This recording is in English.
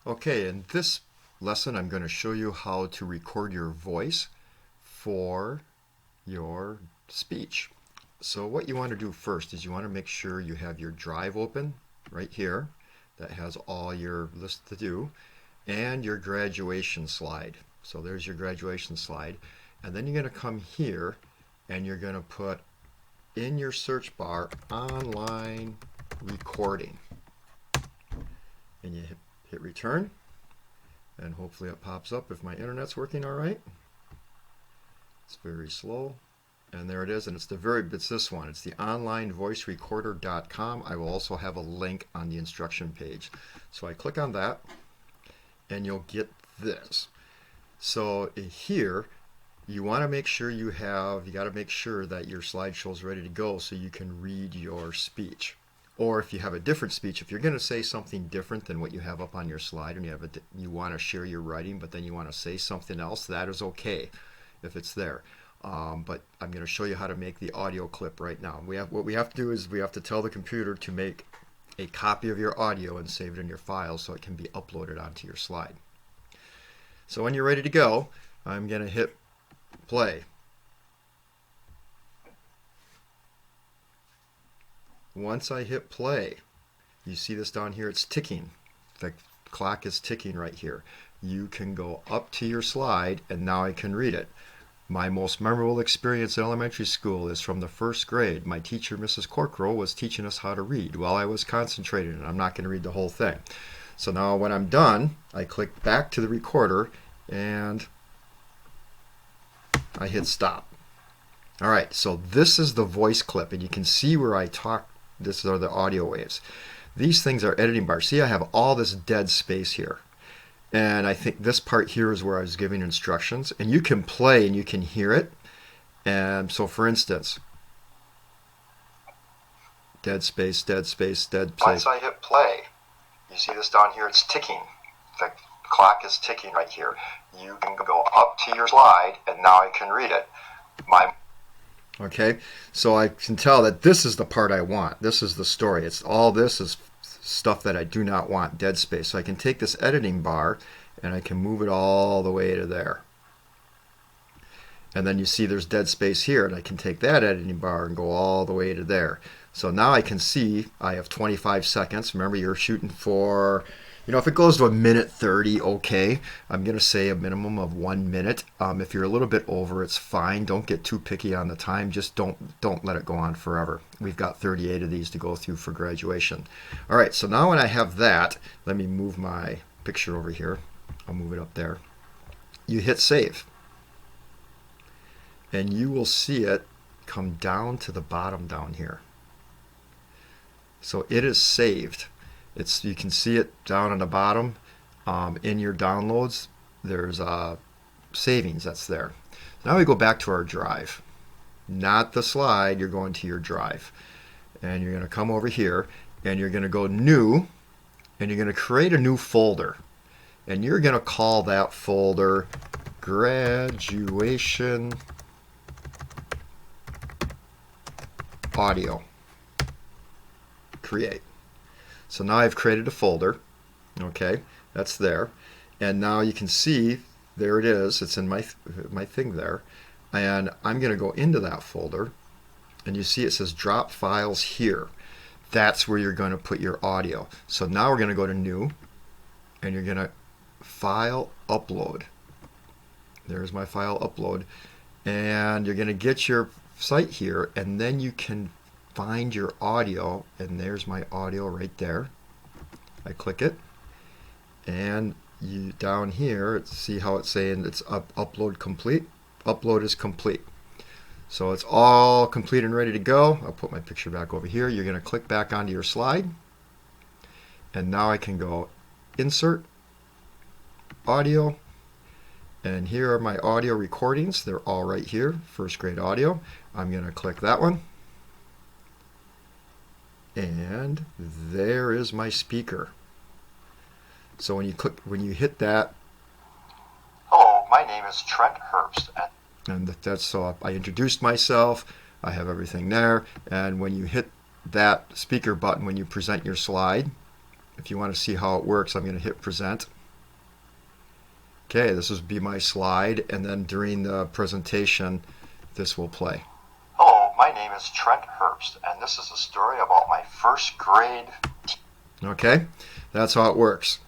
Okay, in this lesson I'm going to show you how to record your voice for your speech. So what you want to do first is you want to make sure you have your drive open right here that has all your list to do and your graduation slide. So there's your graduation slide, and then you're going to come here and you're going to put in your search bar online recording, and you hit return, and hopefully it pops up if my internet's working all right. It's very slow, and there it is, and it's this one. It's the onlinevoicerecorder.com. I will also have a link on the instruction page. So I click on that, and you'll get this. So here, you want to make sure you got to make sure that your slideshow is ready to go so you can read your speech. Or if you have a different speech, if you're going to say something different than what you have up on your slide, and you want to share your writing, but then you want to say something else, that is okay if it's there. But I'm going to show you how to make the audio clip right now. What we have to do is we have to tell the computer to make a copy of your audio and save it in your file so it can be uploaded onto your slide. So when you're ready to go, I'm going to hit play. Once I hit play, you see this down here, it's ticking. The clock is ticking right here. You can go up to your slide, and now I can read it. My most memorable experience in elementary school is from the first grade. My teacher, Mrs. Corkrow, was teaching us how to read while I was concentrating, and I'm not going to read the whole thing. So now when I'm done, I click back to the recorder, and I hit stop. All right, so this is the voice clip, and you can see where I talk. These are the audio waves. These things are editing bars. See, I have all this dead space here. And I think this part here is where I was giving instructions. And you can play and you can hear it. And so for instance, dead space, dead space, dead space. Once I hit play, you see this down here, it's ticking. The clock is ticking right here. You can go up to your slide, and now I can read it. Okay, so I can tell that this is the part I want. This is the story. All this is stuff that I do not want, dead space. So I can take this editing bar and I can move it all the way to there. And then you see there's dead space here, and I can take that editing bar and go all the way to there. So now I can see I have 25 seconds. Remember, you're shooting for, if it goes to 1:30, okay. I'm going to say a minimum of 1 minute. If you're a little bit over, it's fine. Don't get too picky on the time. Just don't let it go on forever. We've got 38 of these to go through for graduation. All right, so now when I have that, let me move my picture over here. I'll move it up there. You hit save, and you will see it come down to the bottom down here. So it is saved. You can see it down on the bottom. In your downloads, there's savings that's there. Now we go back to our drive. Not the slide, you're going to your drive. And you're going to come over here, and you're going to go new, and you're going to create a new folder. And you're going to call that folder Graduation Audio. Create. So now I've created a folder. Okay, that's there. And now you can see, there it is. It's in my thing there. And I'm going to go into that folder. And you see it says drop files here. That's where you're going to put your audio. So now we're going to go to new. And you're going to file upload. There's my file upload. And you're going to get your site here. And then you can find your audio, and there's my audio right there. I click it, and you down here see how it's saying it's upload complete. Upload is complete. So it's all complete and ready to go. I'll put my picture back over here. You're going to click back onto your slide, and now I can go insert audio, and here are my audio recordings. They're all right here, first grade audio. I'm going to click that one. And there is my speaker. So when you hit that, hello, my name is Trent Herbst, and that's so I introduced myself. I have everything there. And when you hit that speaker button, when you present your slide, If you want to see how it works, I'm going to hit present. Okay, this will be my slide, and then during the presentation, this will play. Hello, my name is Trent Herbst, and this is a story about my first grade. Okay, that's how it works.